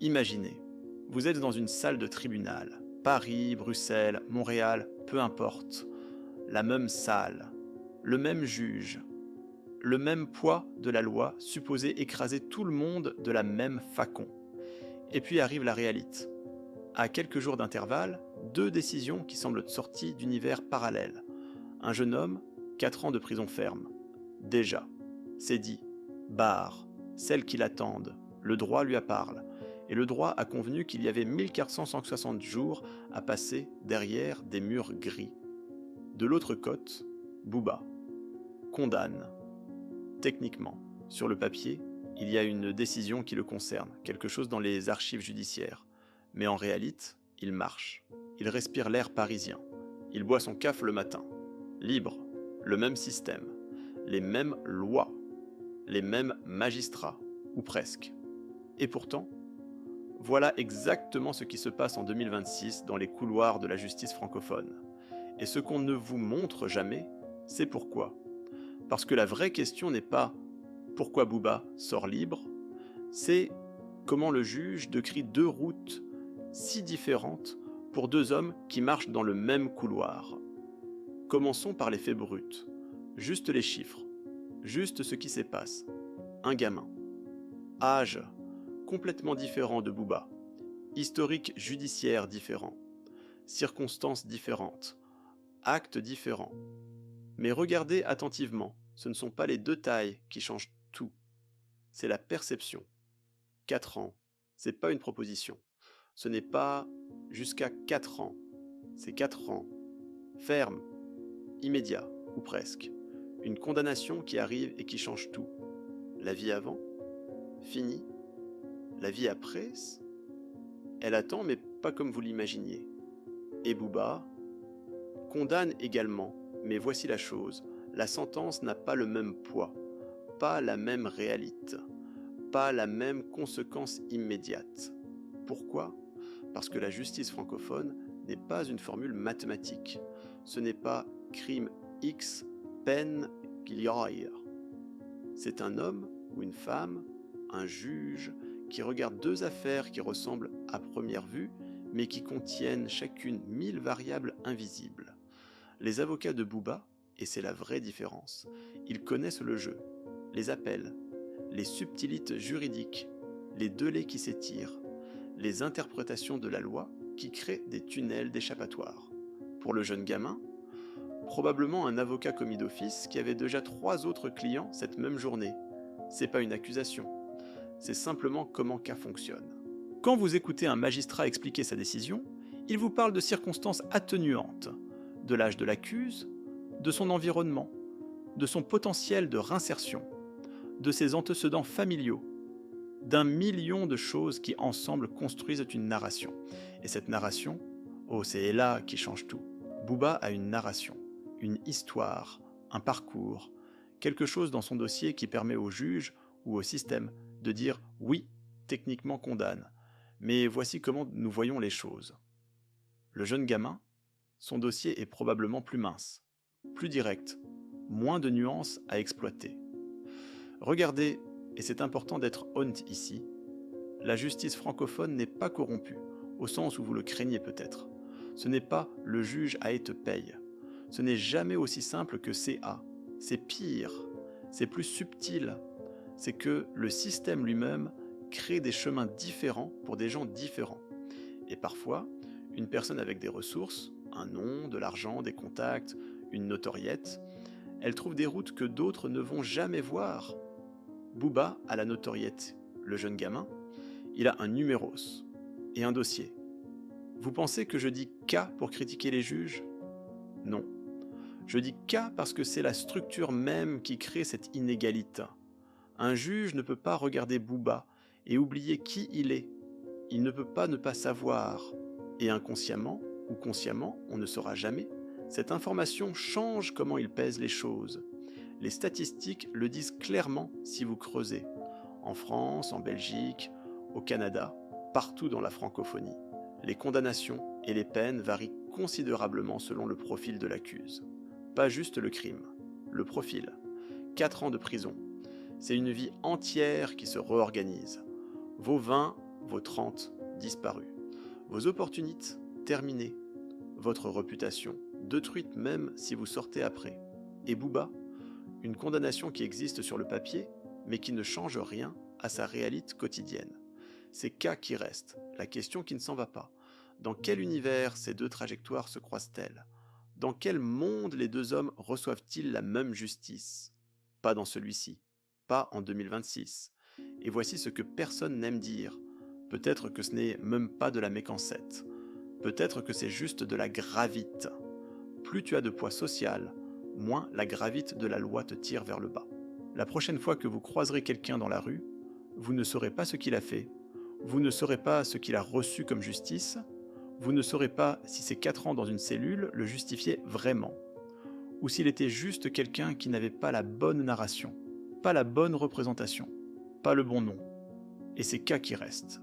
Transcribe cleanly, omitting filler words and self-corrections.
Imaginez, vous êtes dans une salle de tribunal. Paris, Bruxelles, Montréal, peu importe. La même salle, le même juge, le même poids de la loi supposé écraser tout le monde de la même façon. Et puis arrive la réalité. À quelques jours d'intervalle, deux décisions qui semblent sorties d'univers parallèles. Un jeune homme, 4 ans de prison ferme. Déjà, c'est dit. Barre, celles qui l'attendent, le droit lui parle. Et le droit a convenu qu'il y avait 1460 jours à passer derrière des murs gris. De l'autre côte, Booba. Condamne. Techniquement, sur le papier, il y a une décision qui le concerne, quelque chose dans les archives judiciaires. Mais en réalité, il marche. Il respire l'air parisien. Il boit son café le matin. Libre. Le même système. Les mêmes lois. Les mêmes magistrats. Ou presque. Et pourtant, voilà exactement ce qui se passe en 2026 dans les couloirs de la justice francophone. Et ce qu'on ne vous montre jamais, c'est pourquoi. Parce que la vraie question n'est pas pourquoi Booba sort libre, c'est comment le juge décrit deux routes si différentes pour deux hommes qui marchent dans le même couloir. Commençons par les faits bruts, juste les chiffres, juste ce qui s'y passe. Un gamin. Âge complètement différent de Booba. Historique judiciaire différent. Circonstances différentes. Actes différents. Mais regardez attentivement, ce ne sont pas les détails qui changent tout. C'est la perception. 4 ans, c'est pas une proposition. Ce n'est pas jusqu'à 4 ans, c'est 4 ans. Ferme, immédiat, ou presque. Une condamnation qui arrive et qui change tout. La vie avant, fini. La vie après, elle attend mais pas comme vous l'imaginiez. Et Booba condamne également, mais voici la chose, la sentence n'a pas le même poids, pas la même réalité, pas la même conséquence immédiate. Pourquoi ? Parce que la justice francophone n'est pas une formule mathématique. Ce n'est pas crime X, peine qu'il y aura. C'est un homme ou une femme, un juge, qui regarde deux affaires qui ressemblent à première vue, mais qui contiennent chacune 1000 variables invisibles. Les avocats de Booba, et c'est la vraie différence, ils connaissent le jeu, les appels, les subtilités juridiques, les délais qui s'étirent, les interprétations de la loi qui créent des tunnels d'échappatoire. Pour le jeune gamin, probablement un avocat commis d'office qui avait déjà 3 autres clients cette même journée. C'est pas une accusation, c'est simplement comment cas fonctionne. Quand vous écoutez un magistrat expliquer sa décision, il vous parle de circonstances atténuantes, de l'âge de l'accuse, de son environnement, de son potentiel de réinsertion, de ses antécédents familiaux, d'un million de choses qui ensemble construisent une narration. Et cette narration, oh c'est là qui change tout. Booba a une narration, une histoire, un parcours, quelque chose dans son dossier qui permet au juge ou au système de dire oui, techniquement condamne, mais voici comment nous voyons les choses. Le jeune gamin, son dossier est probablement plus mince, plus direct, moins de nuances à exploiter. Regardez, et c'est important d'être honnête ici, la justice francophone n'est pas corrompue, au sens où vous le craignez peut-être. Ce n'est pas le juge à te paye. Ce n'est jamais aussi simple que CA. C'est pire, c'est plus subtil. C'est que le système lui-même crée des chemins différents pour des gens différents. Et parfois, une personne avec des ressources, un nom, de l'argent, des contacts, une notoriété, elle trouve des routes que d'autres ne vont jamais voir. Booba a la notoriété. Le jeune gamin, il a un numéros et un dossier. Vous pensez que je dis K pour critiquer les juges ? Non. Je dis K parce que c'est la structure même qui crée cette inégalité. Un juge ne peut pas regarder Booba et oublier qui il est. Il ne peut pas ne pas savoir. Et inconsciemment, ou consciemment, on ne saura jamais, cette information change comment il pèse les choses. Les statistiques le disent clairement si vous creusez. En France, en Belgique, au Canada, partout dans la francophonie. Les condamnations et les peines varient considérablement selon le profil de l'accuse. Pas juste le crime, le profil. 4 ans de prison. C'est une vie entière qui se réorganise. Vos 20, vos 30 disparus, vos opportunités terminées, votre réputation détruite même si vous sortez après. Et Booba, une condamnation qui existe sur le papier, mais qui ne change rien à sa réalité quotidienne. C'est K qui reste, la question qui ne s'en va pas. Dans quel univers ces deux trajectoires se croisent-elles? Dans quel monde les deux hommes reçoivent-ils la même justice? Pas dans celui-ci, pas en 2026. Et voici ce que personne n'aime dire. Peut-être que ce n'est même pas de la mécancette. Peut-être que c'est juste de la gravite. Plus tu as de poids social, moins la gravite de la loi te tire vers le bas. La prochaine fois que vous croiserez quelqu'un dans la rue, vous ne saurez pas ce qu'il a fait, vous ne saurez pas ce qu'il a reçu comme justice, vous ne saurez pas si ces 4 ans dans une cellule le justifiaient vraiment, ou s'il était juste quelqu'un qui n'avait pas la bonne narration, pas la bonne représentation, pas le bon nom. Et c'est K qui reste.